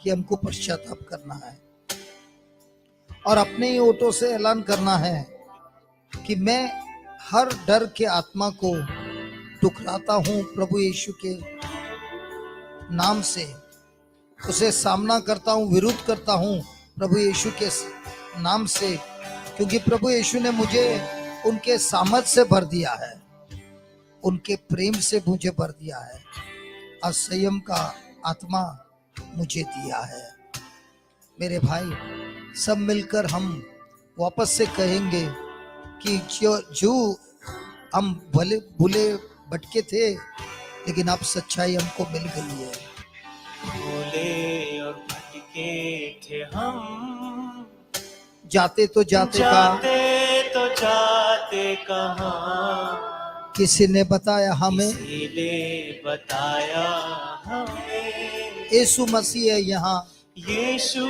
कि हमको पश्चाताप करना है और अपने ही ओटों से ऐलान करना है कि मैं हर डर के आत्मा को टुकराता हूं प्रभु यीशु के नाम से, उसे सामना करता हूं, विरोध करता हूं प्रभु यीशु के नाम से, क्योंकि प्रभु यीशु ने मुझे उनके सामर्थ से भर दिया है, उनके प्रेम से मुझे भर दिया है और संयम का आत्मा मुझे दिया है। मेरे भाई, सब मिलकर हम वापस से कहेंगे कि जो हम भूले भटके थे, लेकिन अब सच्चाई हमको मिल गई है। भूले और भटके थे हम, जाते तो जाते कहाँ, किसी ने बताया हमें, किसी ने बताया हमें, यीशु मसीह है यहाँ, यीशु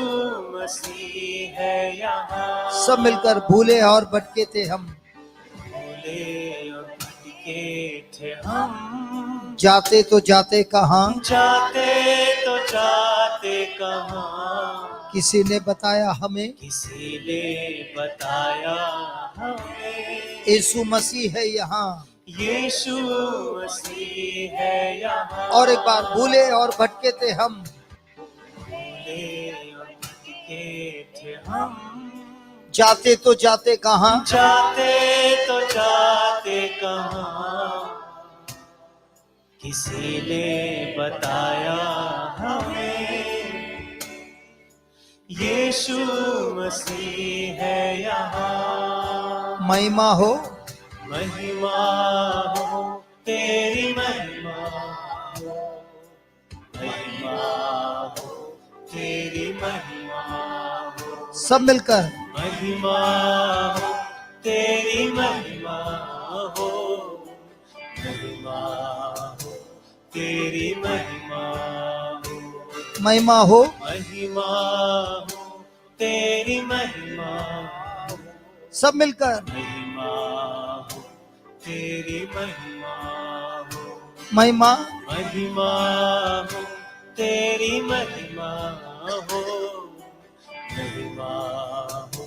मसीह है यहाँ। सब मिलकर भूले और भटके थे हम, भूले और भटके थे हम, जाते तो जाते कहाँ, जाते कहाँ, किसी ने बताया हमें, किसी ने बताया हमें, यीशु मसीह है यहाँ। यीशु मसीह है यहाँ। और एक बार, भूले और भटके थे हम, भूले और भटके थे हम, जाते तो जाते कहाँ, जाते कहाँ, किसी ने बताया हमें, यीशु मसीह है यहाँ। महिमा हो, महिमा हो तेरी, महिमा हो, महिमा हो तेरी, महिमा हो, सब मिलकर महिमा हो तेरी, महिमा हो, महिमा हो तेरी, महिमा हो, महिमा हो, महिमा हो तेरी, महिमा हो, सब मिलकर महिमा हो तेरी, महिमा हो, महिमा, महिमा हो तेरी, महिमा हो, महिमा हो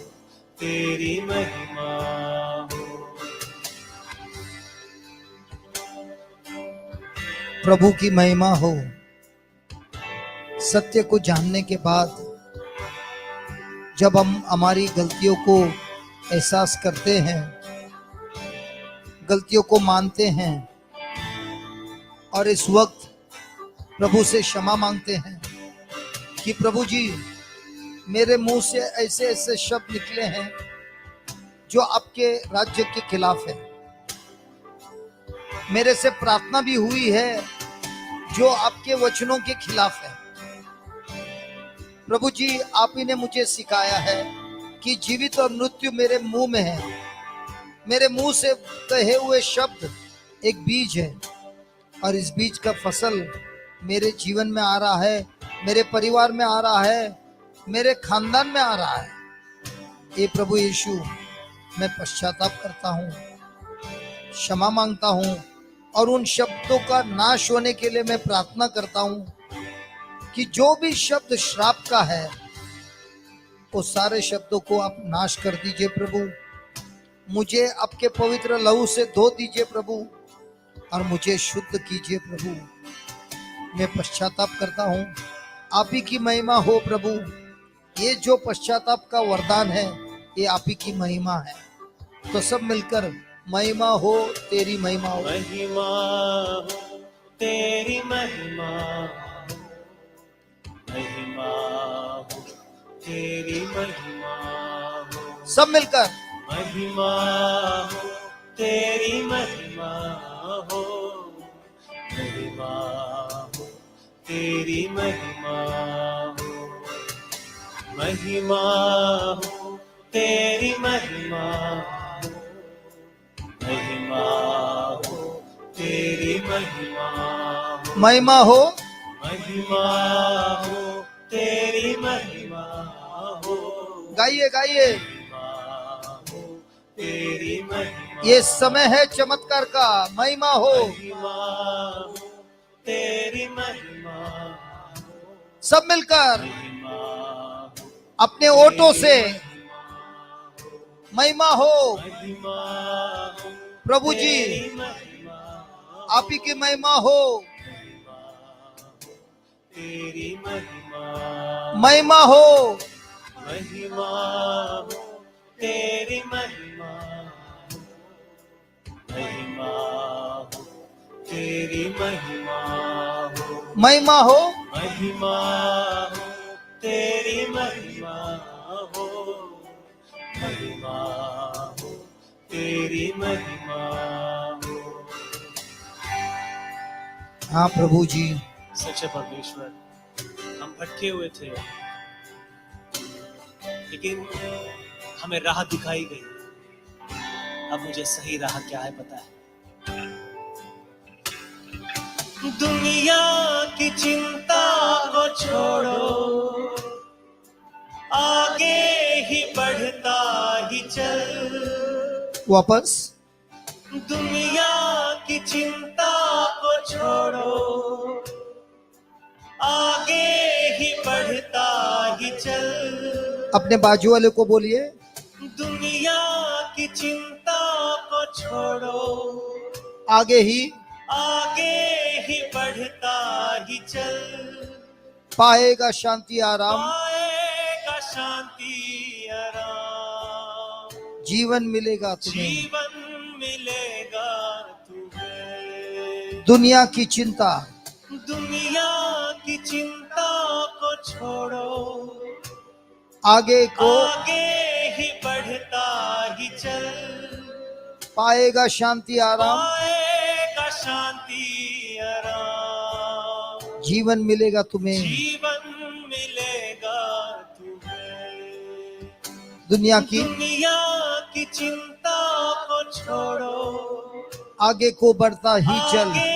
तेरी, महिमा हो। प्रभु की महिमा हो। सत्य को जानने के बाद जब हम हमारी गलतियों को एहसास करते हैं, गलतियों को मानते हैं और इस वक्त प्रभु से क्षमा मांगते हैं कि प्रभु जी, मेरे मुंह से ऐसे ऐसे शब्द निकले हैं जो आपके राज्य के खिलाफ है, मेरे से प्रार्थना भी हुई है जो आपके वचनों के खिलाफ है। प्रभु जी, आप ही ने मुझे सिखाया है कि जीवित और मृत्यु मेरे मुंह में है। मेरे मुंह से कहे हुए शब्द एक बीज है और इस बीज का फसल मेरे जीवन में आ रहा है, मेरे परिवार में आ रहा है, मेरे खानदान में आ रहा है। ये प्रभु यीशु, मैं पश्चाताप करता हूँ, क्षमा मांगता हूँ और उन शब्दों का नाश होने के लिए मैं प्रार्थना करता हूँ कि जो भी शब्द श्राप का है, वो सारे शब्दों को आप नाश कर दीजिए प्रभु। मुझे आपके पवित्र लहू से धो दीजिए प्रभु और मुझे शुद्ध कीजिए प्रभु। मैं पश्चाताप करता हूँ, आप ही की महिमा हो प्रभु। ये जो पश्चाताप का वरदान है, ये आप ही की महिमा है। तो सब मिलकर महिमा हो तेरी, महिमा हो, महिमा हो तेरी, महिमा हो, महिमा हो तेरी, महिमा हो, सब मिलकर महिमा हो तेरी, महिमा हो, महिमा हो तेरी, महिमा हो, महिमा हो तेरी, महिमा हो, महिमा हो तेरी, महिमा हो, महिमा हो, महिमा हो तेरी, महिमा हो, गाइए गाइए। महिमा हो तेरी, महिमा, ये समय है चमत्कार का। महिमा हो, महिमा हो तेरी, महिमा हो, सब मिलकर महिमा हो, अपने ओठों से महिमा हो। महिमा हो, प्रभु जी तेरी महिमा हो, आप ही की महिमा हो, महिमा हो, तेरी महिमा, महिमा हो। महिमा हो, तेरी महिमा हो, महिमा हो, तेरी महिमा हो, महिमा हो, महिमा हो, तेरी महिमा हो, महिमा हो, तेरी महिमा हो। हाँ प्रभु जी। सच्चे परमेश्वर, हम भटके हुए थे, लेकिन हमें राह दिखाई गई। अब मुझे सही राह क्या है पता है। दुनिया की चिंता को छोड़ो, आगे ही बढ़ता ही चल। वापस दुनिया की चिंता को छोड़ो, आगे ही बढ़ता ही चल। अपने बाजू वाले को बोलिए, दुनिया की चिंता को छोड़ो, आगे ही बढ़ता ही चल। पाएगा शांति आराम, पाएगा शांति आराम, जीवन मिलेगा तुम्हें। जीवन मिलेगा तुम्हें। दुनिया की चिंता दुनिया की चिंता को छोड़ो, आगे को आगे ही बढ़ता ही चल। पाएगा शांति आराम, पाएगा शांति आराम, जीवन मिलेगा तुम्हें। जीवन मिलेगा तुम्हें। दुनिया की चिंता को छोड़ो, आगे को बढ़ता ही चल, आगे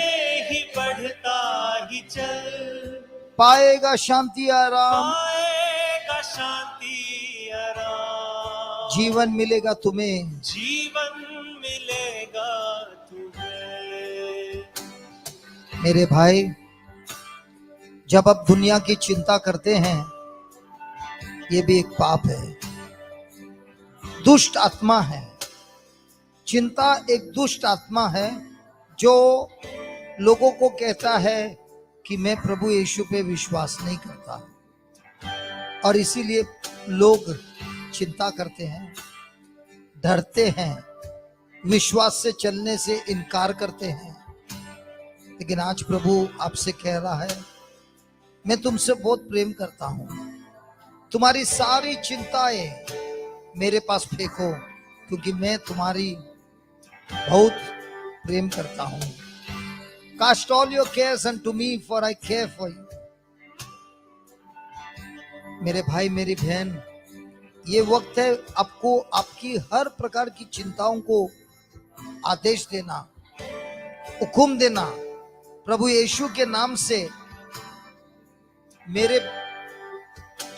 ही बढ़ता ही चल। पाएगा शांति आराम, पाएगा शांति आराम, जीवन मिलेगा तुम्हें। जीवन मिलेगा तुम्हें। मेरे भाई, जब आप दुनिया की चिंता करते हैं, ये भी एक पाप है, दुष्ट आत्मा है। चिंता एक दुष्ट आत्मा है जो लोगों को कहता है कि मैं प्रभु यीशु पे विश्वास नहीं करता, और इसीलिए लोग चिंता करते हैं, डरते हैं, विश्वास से चलने से इनकार करते हैं। लेकिन आज प्रभु आपसे कह रहा है, मैं तुमसे बहुत प्रेम करता हूं, तुम्हारी सारी चिंताएं मेरे पास फेंको, क्योंकि मैं तुम्हारी बहुत प्रेम करता हूं। Cast all your cares unto me, for I care for you. मेरे भाई मेरी बहन, ये वक्त है आपको आपकी हर प्रकार की चिंताओं को आदेश देना, हुक्म देना, प्रभु यीशु के नाम से मेरे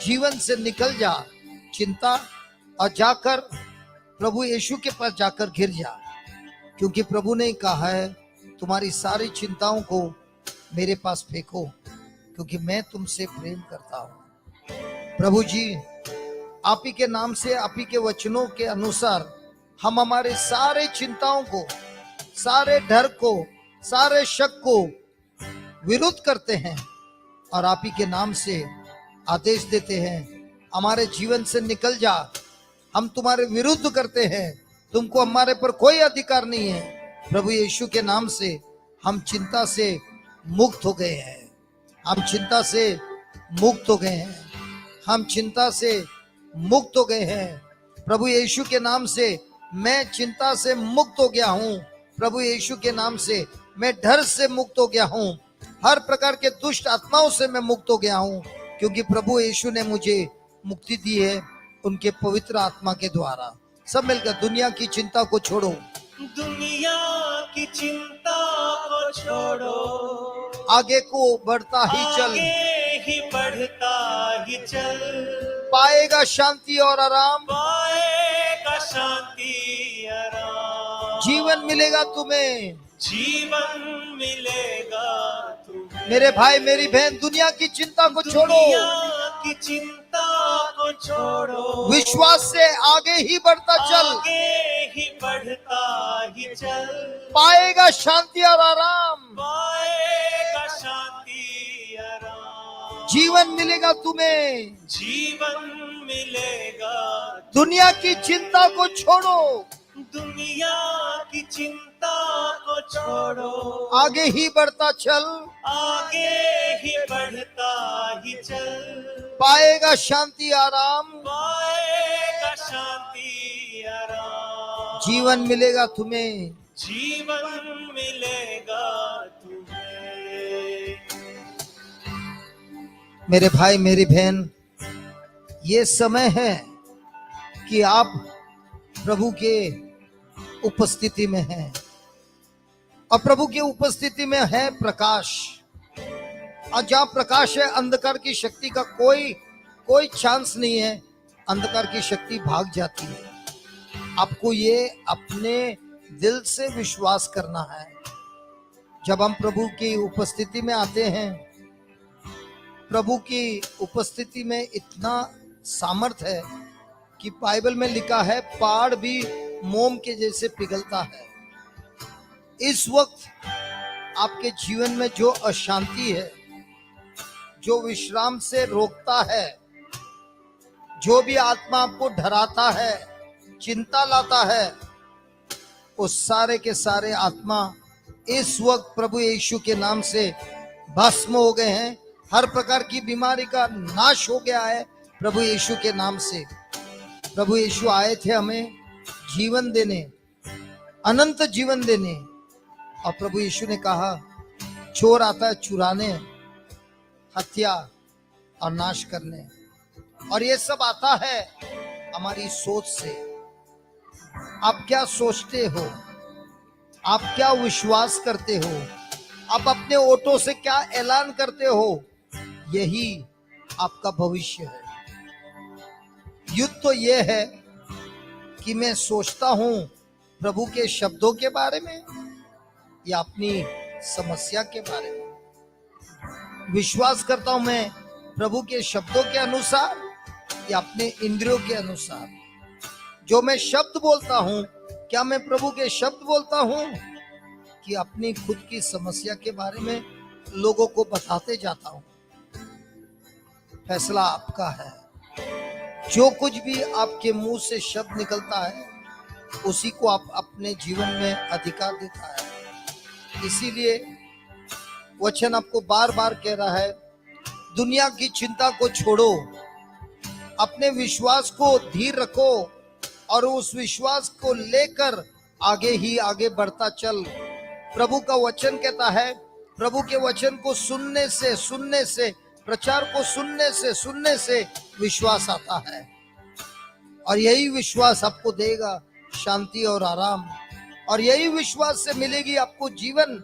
जीवन से निकल जा चिंता, और जाकर प्रभु यीशु के पास जाकर गिर जा, क्योंकि प्रभु ने कहा है तुम्हारी सारी चिंताओं को मेरे पास फेंको, क्योंकि मैं तुमसे प्रेम करता हूं। प्रभु जी, आप ही के नाम से, आप ही के वचनों के अनुसार हम हमारे सारे चिंताओं को, सारे डर को, सारे शक को विरुद्ध करते हैं, और आप ही के नाम से आदेश देते हैं, हमारे जीवन से निकल जा, हम तुम्हारे विरुद्ध करते हैं, तुमको हमारे पर कोई अधिकार नहीं है। प्रभु यीशु के नाम से हम चिंता से मुक्त हो गए हैं, हम चिंता से मुक्त हो गए हैं, हम चिंता से मुक्त हो गए हैं। प्रभु यीशु के नाम से मैं चिंता से मुक्त हो गया हूँ, प्रभु यीशु के नाम से मैं डर से मुक्त हो गया हूँ, हर प्रकार के दुष्ट आत्माओं से मैं मुक्त हो गया हूँ, क्योंकि प्रभु यीशु ने मुझे मुक्ति दी है उनके पवित्र आत्मा के द्वारा। सब मिलकर दुनिया की चिंता को छोड़ो, दुनिया की चिंता को छोड़ो, आगे को बढ़ता ही चल, आगे ही बढ़ता ही चल। पाएगा शांति और आराम, पाएगा शांति आराम, जीवन मिलेगा तुम्हें। जीवन मिलेगा तुम्हें। मेरे भाई मेरी बहन, दुनिया की चिंता को छोड़ो, दुनिया की चिंता को छोड़ो, विश्वास से आगे ही बढ़ता चल, आगे ही बढ़ता ही चल, पाएगा शांति और आराम, पाएगा शांति आराम, जीवन मिलेगा तुम्हें। जीवन मिलेगा। दुनिया की चिंता को छोड़ो, दुनिया की चिंता को छोड़ो, आगे ही बढ़ता चल, आगे ही बढ़ता ही चल, पाएगा शांति आराम, पाएगा शांति आराम, जीवन मिलेगा तुम्हें। जीवन मिलेगा तुम्हें। मेरे भाई मेरी बहन, ये समय है कि आप प्रभु के उपस्थिति में हैं, और प्रभु की उपस्थिति में है प्रकाश, और जहाँ प्रकाश है अंधकार की शक्ति का कोई चांस नहीं है, अंधकार की शक्ति भाग जाती है। आपको ये अपने दिल से विश्वास करना है। जब हम प्रभु की उपस्थिति में आते हैं, प्रभु की उपस्थिति में इतना सामर्थ है कि बाइबल में लिखा है पहाड़ भी मोम के जैसे पिघलता है। इस वक्त आपके जीवन में जो अशांति है, जो विश्राम से रोकता है, जो भी आत्मा आपको डराता है, चिंता लाता है, वो सारे के सारे आत्मा इस वक्त प्रभु यीशु के नाम से भस्म हो गए हैं। हर प्रकार की बीमारी का नाश हो गया है प्रभु यीशु के नाम से। प्रभु यीशु आए थे हमें जीवन देने, अनंत जीवन देने, और प्रभु यीशु ने कहा चोर आता है चुराने, हत्या और नाश करने, और ये सब आता है हमारी सोच से। आप क्या सोचते हो, आप क्या विश्वास करते हो, आप अपने ओठों से क्या ऐलान करते हो, यही आपका भविष्य है। युद्ध तो यह है कि मैं सोचता हूं प्रभु के शब्दों के बारे में या अपनी समस्या के बारे में। विश्वास करता हूं मैं प्रभु के शब्दों के अनुसार या अपने इंद्रियों के अनुसार। जो मैं शब्द बोलता हूं, क्या मैं प्रभु के शब्द बोलता हूं कि अपनी खुद की समस्या के बारे में लोगों को बताते जाता हूं। फैसला आपका है। जो कुछ भी आपके मुंह से शब्द निकलता है, उसी को आप अपने जीवन में अधिकार देता है। इसीलिए वचन आपको बार बार कह रहा है, दुनिया की चिंता को छोड़ो, अपने विश्वास को धीर रखो और उस विश्वास को लेकर आगे ही आगे बढ़ता चल। प्रभु का वचन कहता है, प्रभु के वचन को सुनने से प्रचार को सुनने से विश्वास आता है, और यही विश्वास आपको देगा शांति और आराम, और यही विश्वास से मिलेगी आपको जीवन,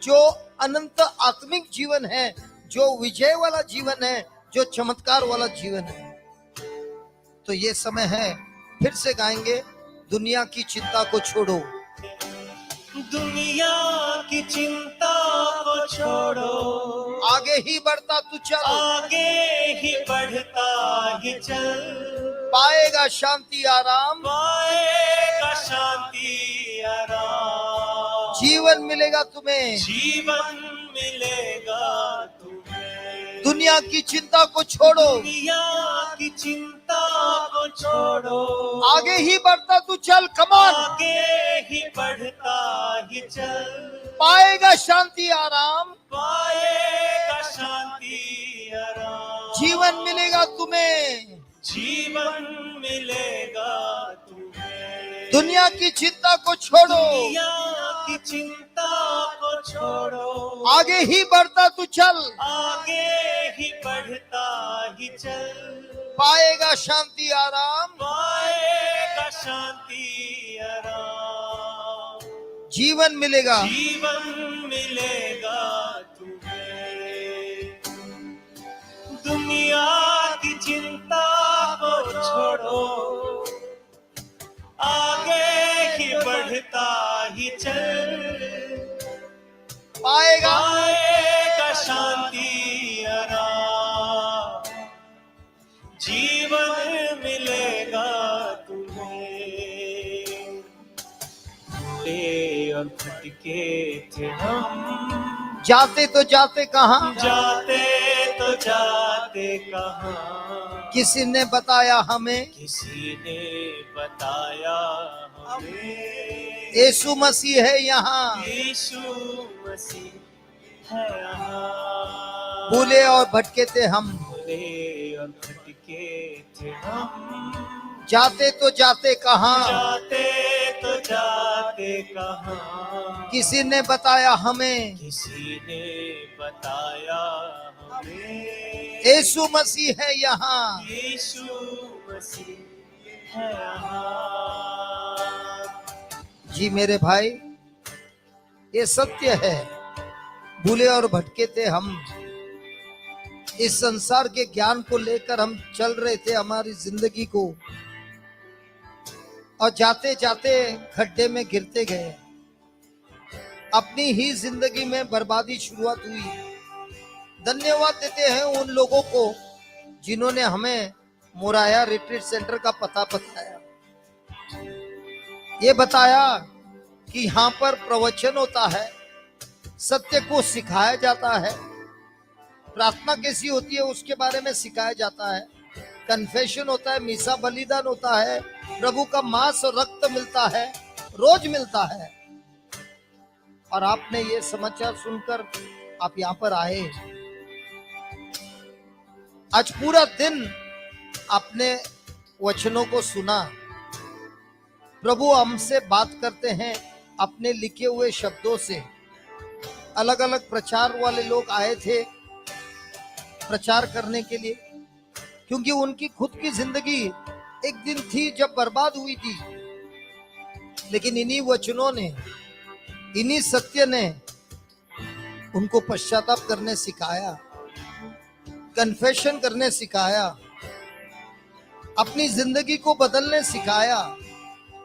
जो अनंत आत्मिक जीवन है, जो विजय वाला जीवन है, जो चमत्कार वाला जीवन है। तो ये समय है, फिर से गाएंगे, दुनिया की चिंता को छोड़ो, दुनिया की चिंता को छोड़ो, आगे ही बढ़ता तू चल, आगे ही बढ़ता ही चल, पाएगा शांति आराम, पाएगा शांति आराम, जीवन मिलेगा तुम्हें, जीवन मिलेगा तुम्हें। दुनिया की चिंता को छोड़ो, दुनिया की चिंता को छोड़ो, आगे ही बढ़ता तू चल, कमान, आगे ही बढ़ता ही चल, पाएगा शांति आराम, पाएगा शांति आराम, जीवन मिलेगा तुम्हें, जीवन मिलेगा तुम्हें। दुनिया की चिंता को छोड़ो, दुनिया की चिंता को छोड़ो, आगे ही बढ़ता तू चल, आगे ही बढ़ता ही चल, पाएगा शांति आराम, पाएगा शांति आराम, जीवन मिलेगा, जीवन मिलेगा तुम्हें। दुनिया की चिंता को छोड़ो, आगे ही बढ़ता ही चल, पाएगा पाएगा शांति जीवन मिलेगा तुम्हें। भूले और भटके थे हम, जाते तो जाते कहाँ, जाते तो जाते कहाँ, किसी ने बताया हमें, किसी ने बताया हमें। यीशु मसीह है यहाँ। यीशु मसीह है यहाँ। भूले और भटके थे हम, भूले और भटके थे हम, जाते तो जाते कहाँ, जाते तो जाते कहाँ, किसी ने बताया हमें, किसी ने बताया हमें। यीशु मसीह है यहाँ। यीशु मसीह है यहाँ। जी मेरे भाई, ये सत्य है। भूले और भटके थे हम, इस संसार के ज्ञान को लेकर हम चल रहे थे हमारी जिंदगी को, और जाते जाते खड्डे में गिरते गए। अपनी ही जिंदगी में बर्बादी शुरुआत हुई। धन्यवाद देते हैं उन लोगों को जिन्होंने हमें मोराया रिट्रीट सेंटर का पता बताया। ये बताया कि यहाँ पर प्रवचन होता है, सत्य को सिखाया जाता है, प्रार्थना कैसी होती है उसके बारे में सिखाया जाता है, कन्फेशन होता है, मीसा बलिदान होता है, प्रभु का मांस और रक्त मिलता है, रोज मिलता है। और आपने ये समाचार सुनकर आप यहाँ पर आए। आज पूरा दिन आपने वचनों को सुना। प्रभु हमसे बात करते हैं अपने लिखे हुए शब्दों से। अलग अलग प्रचार वाले लोग आए थे प्रचार करने के लिए, क्योंकि उनकी खुद की जिंदगी एक दिन थी जब बर्बाद हुई थी। लेकिन इन्हीं वचनों ने, इन्हीं सत्य ने उनको पश्चाताप करने सिखाया, कन्फेशन करने सिखाया, अपनी जिंदगी को बदलने सिखाया,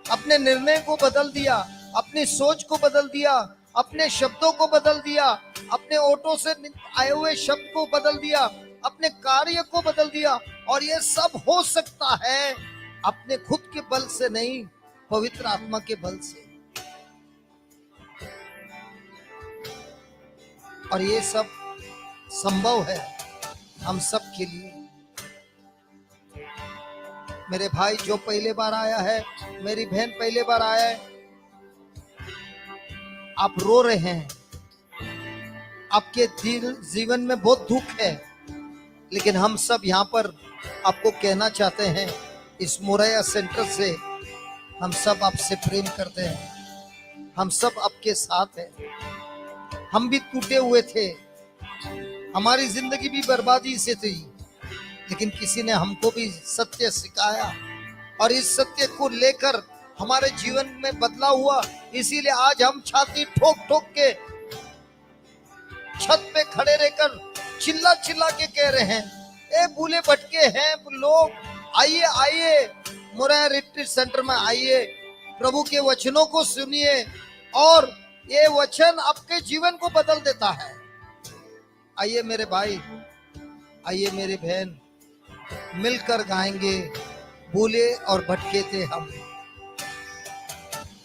अपने निर्णय को बदल दिया, अपनी सोच को बदल दिया, अपने शब्दों को बदल दिया, अपने ओठों से आए हुए शब्द को बदल दिया, अपने कार्य को बदल दिया। और ये सब हो सकता है अपने खुद के बल से नहीं, पवित्र आत्मा के बल से। और ये सब संभव है हम सब के लिए। मेरे भाई जो पहले बार आया है, मेरी बहन पहले बार आया है, आप रो रहे हैं, आपके जीवन में बहुत दुख है, लेकिन हम सब यहाँ पर आपको कहना चाहते हैं, इस मोराया सेंटर से हम सब आपसे प्रेम करते हैं, हम सब आपके साथ हैं। हम भी टूटे हुए थे, हमारी जिंदगी भी बर्बादी से थी, लेकिन किसी ने हमको भी सत्य सिखाया और इस सत्य को लेकर हमारे जीवन में बदलाव हुआ। इसीलिए आज हम छाती ठोक ठोक के छत पे खड़े रहकर चिल्ला चिल्ला के कह रहे हैं, ए भूले भटके हैं लोग, आइए आइए मोराया रिट्रीट सेंटर में आइए, प्रभु के वचनों को सुनिए और ये वचन आपके जीवन को बदल देता है। आइए मेरे भाई, आइए मेरी बहन, मिलकर गाएंगे, भूले और भटके थे हम।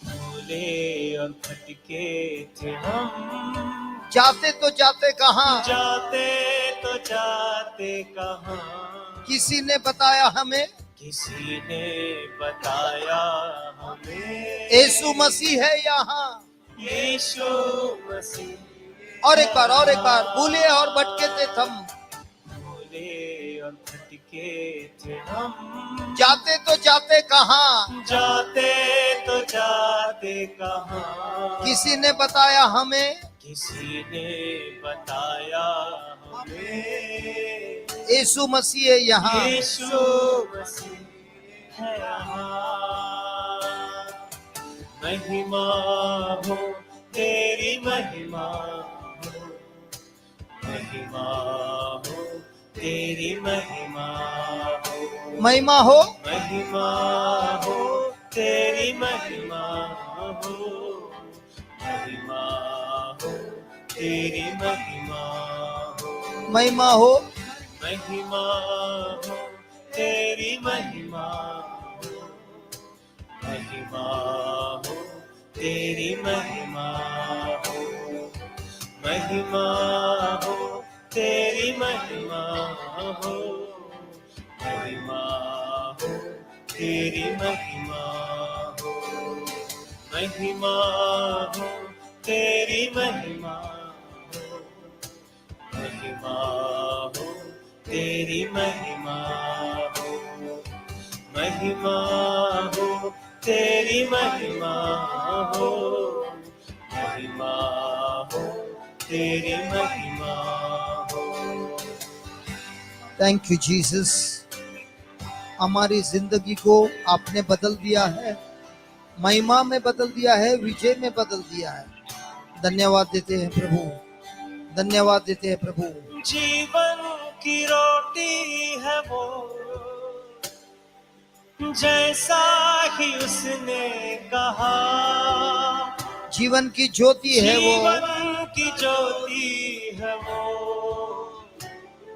भूले और भटके थे हम, जाते तो जाते कहाँ, जाते तो जाते कहाँ, किसी ने बताया हमें, किसी ने बताया हमें। यीशु मसीह है यहाँ। यीशु मसीह। और एक बार, भूले और भटके थे हम, भूले और भटके थे हम, जाते तो जाते कहाँ, जाते तो जाते कहाँ, किसी ने बताया हमें, किसी ने बताया हमें। यीशु मसीह है यहाँ। यीशु मसीह है यहाँ। महिमा हो तेरी, महिमा हो, महिमा हो तेरी, महिमा हो, महिमा हो, महिमा हो तेरी, महिमा हो, महिमा हो तेरी, महिमा हो, महिमा हो, महिमा हो तेरी महिमा हो, महिमा हो, तेरी महिमा हो, महिमा हो, तेरी महिमा हो, महिमा हो, तेरी महिमा हो, महिमा हो, तेरी महिमा हो, महिमा हो, तेरी महिमा हो, महिमा हो, तेरी महिमा हो, महिमा हो, तेरी महिमा हो। थैंक यू जीसस, हमारी जिंदगी को आपने बदल दिया है, महिमा में बदल दिया है, विजय में बदल दिया है। धन्यवाद देते हैं प्रभु, धन्यवाद देते हैं प्रभु। जीवन की रोटी है वो, जैसा ही उसने कहा, जीवन की ज्योति है वो, जीवन की ज्योति है वो,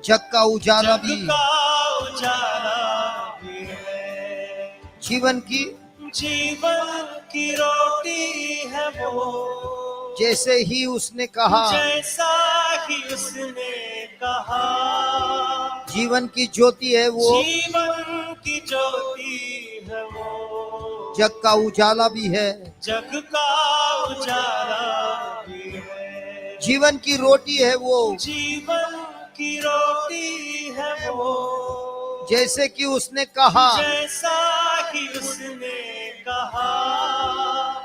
जग का उजाला जग भी, का उजाला भी है। जीवन की जीवन की रोटी है वो, जैसे ही उसने कहा, जैसा ही उसने कहा, जीवन की ज्योति है वो, जीवन की ज्योति है वो, जग का उजाला भी है। जग का उजाला भी है। जीवन की रोटी है वो, जीवन की रोटी है वो, जैसे कि उसने कहा, जैसा ही उसने कहा,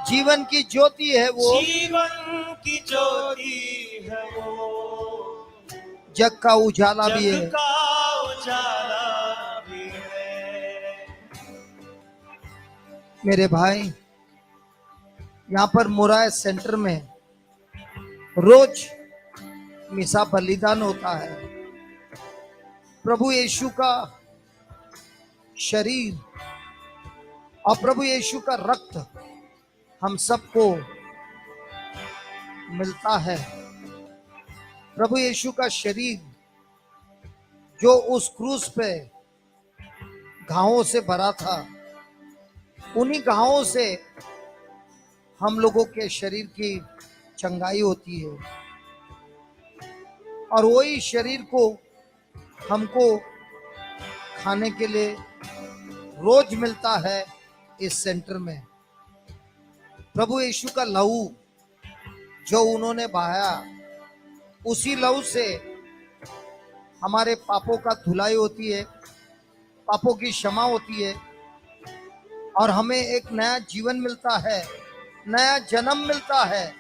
जीवन की ज्योति है वो, जीवन की ज्योति है वो, जग का उजाला भी जग है। का उजाला भी है। मेरे भाई, यहाँ पर मुराय सेंटर में रोज मिसा बलिदान होता है। प्रभु यीशु का शरीर और प्रभु यीशु का रक्त हम सबको मिलता है। प्रभु यीशु का शरीर जो उस क्रूस पे घावों से भरा था, उन्हीं घावों से हम लोगों के शरीर की चंगाई होती है, और वही शरीर को हमको खाने के लिए रोज मिलता है इस सेंटर में। प्रभु यीशु का लहू जो उन्होंने बहाया, उसी लहू से हमारे पापों का धुलाई होती है, पापों की क्षमा होती है, और हमें एक नया जीवन मिलता है, नया जन्म मिलता है।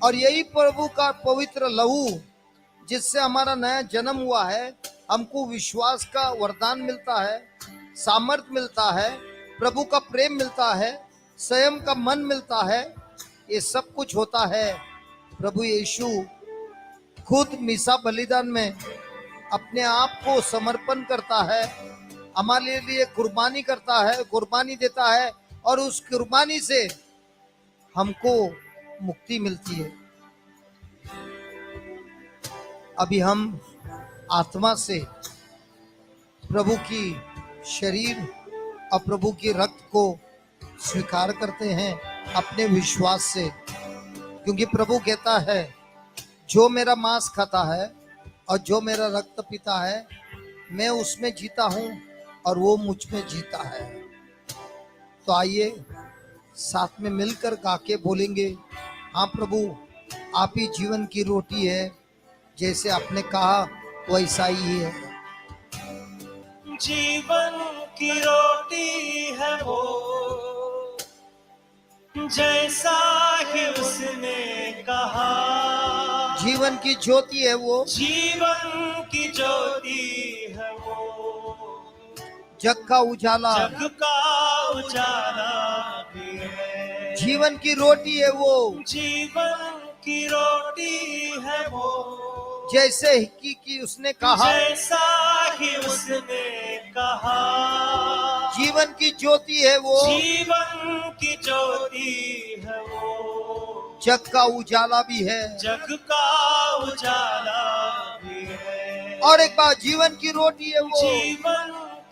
और यही प्रभु का पवित्र लहू जिससे हमारा नया जन्म हुआ है, हमको विश्वास का वरदान मिलता है, सामर्थ मिलता है, प्रभु का प्रेम मिलता है, संयम का मन मिलता है। ये सब कुछ होता है। प्रभु यीशु खुद मिसा बलिदान में अपने आप को समर्पण करता है, हमारे लिए कुर्बानी करता है, कुर्बानी देता है, और उस कुर्बानी से हमको मुक्ति मिलती है। अभी हम आत्मा से प्रभु की शरीर और प्रभु की रक्त को स्वीकार करते हैं अपने विश्वास से, क्योंकि प्रभु कहता है, जो मेरा मांस खाता है और जो मेरा रक्त पीता है, मैं उसमें जीता हूं और वो मुझ में जीता है। तो आइए साथ में मिलकर गा के बोलेंगे, हाँ प्रभु, आप ही जीवन की रोटी है, जैसे आपने कहा वैसा ही है। जीवन की रोटी है वो, जैसा ही उसने कहा, जीवन की ज्योति है वो, जीवन की ज्योति है वो, जग का उजाला, जग का उजाला भी है। जीवन की रोटी है वो, जीवन की रोटी है वो, जैसे कि उसने कहा, जैसा ही उसने कहा, जीवन की ज्योति है वो, जीवन की ज्योति है वो, जग का उजाला भी है। जग का उजाला भी है। और एक बार, जीवन की रोटी है वो, जीवन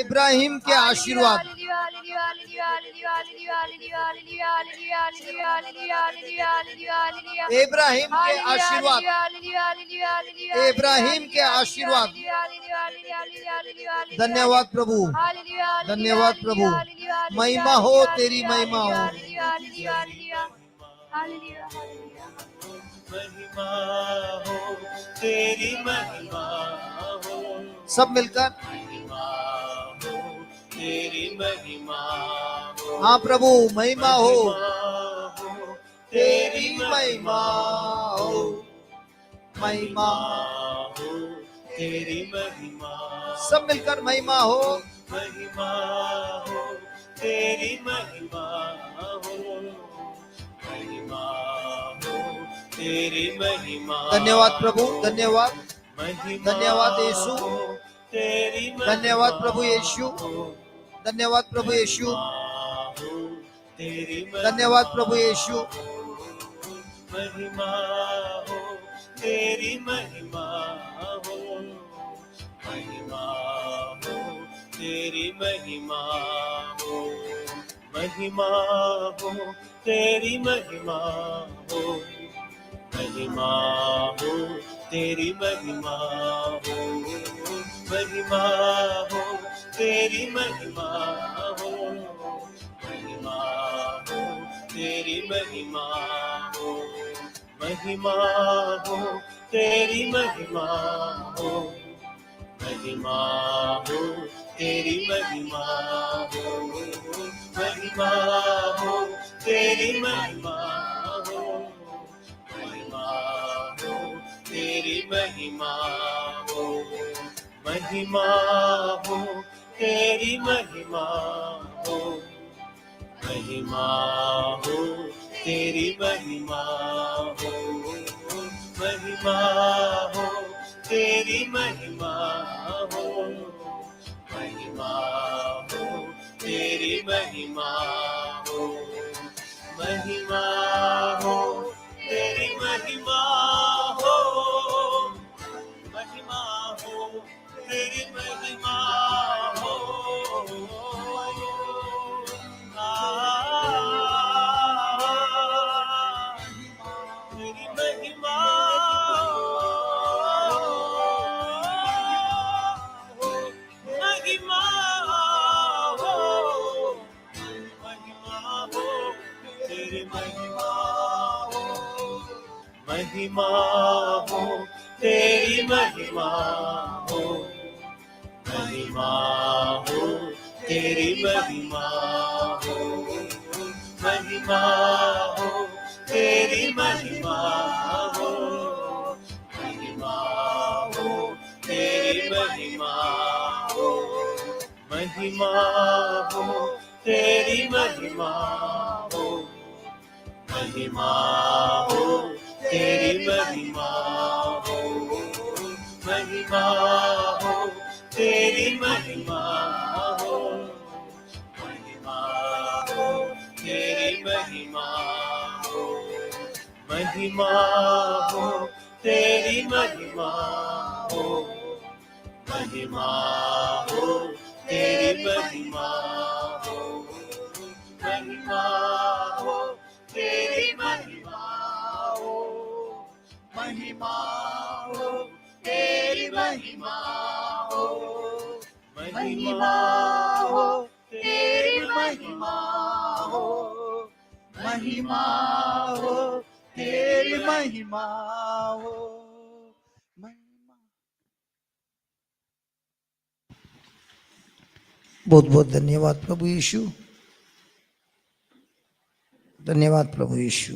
इब्राहिम के आशीर्वाद, इब्राहिम के आशीर्वाद, इब्राहिम के आशीर्वाद। धन्यवाद प्रभु, धन्यवाद प्रभु। महिमा हो तेरी, महिमा हो। महिमा हो तेरी, महिमा हो। सब मिलकर महिमा हो तेरी, महिमा हो। हाँ प्रभु, महिमा हो तेरी, तेरी, महिमा हो, महिमा। हो तेरी, महिमा। सब मिलकर महिमा हो, महिमा हो तेरी, महिमा हो। महिमा हो तेरी, महिमा। धन्यवाद प्रभु, धन्यवाद, महिमा धन्यवाद यीशु, हो तेरी, धन्यवाद प्रभु यीशु, धन्यवाद प्रभु यीशु, हो तेरी, धन्यवाद प्रभु यीशु। महिमा हो तेरी, महिमा हो। महिमा हो तेरी, महिमा हो। महिमा हो तेरी, महिमा हो। महिमा हो तेरी, महिमा हो। महिमा हो तेरी, महिमा हो। महिमा हो तेरी, महिमा हो। महिमा हो तेरी, महिमा हो। महिमा हो तेरी, महिमा हो। महिमा हो तेरी, महिमा हो। महिमा हो तेरी, महिमा हो। महिमा हो तेरी, महिमा हो। महिमा हो तेरी, महिमा हो। महिमा हो तेरी, महिमा हो। महिमा हो तेरी, महिमा हो। महिमा हो तेरी, महिमा हो। महिमा हो तेरी, महिमा हो। तेरी महिमा हो। महिमा हो। महिमा हो तेरी, महिमा हो। महिमा हो तेरी, महिमा हो। महिमा हो तेरी, महिमा हो। महिमा हो तेरी, महिमा हो। महिमा हो तेरी, महिमा हो। महिमा हो तेरी, महिमा हो। महिमा हो तेरी, महिमा हो। महिमा हो तेरी, महिमा हो। महिमा हो तेरी, महिमा हो। महिमा हो तेरी, महिमा हो। महिमा हो तेरी, महिमा हो। महिमा हो तेरी, महिमा हो। महिमा हो तेरी, महिमा हो। महिमा हो तेरी, महिमा हो। महिमा हो तेरी, महिमा हो। महिमा। बहुत बहुत धन्यवाद प्रभु यीशु, धन्यवाद प्रभु यीशु।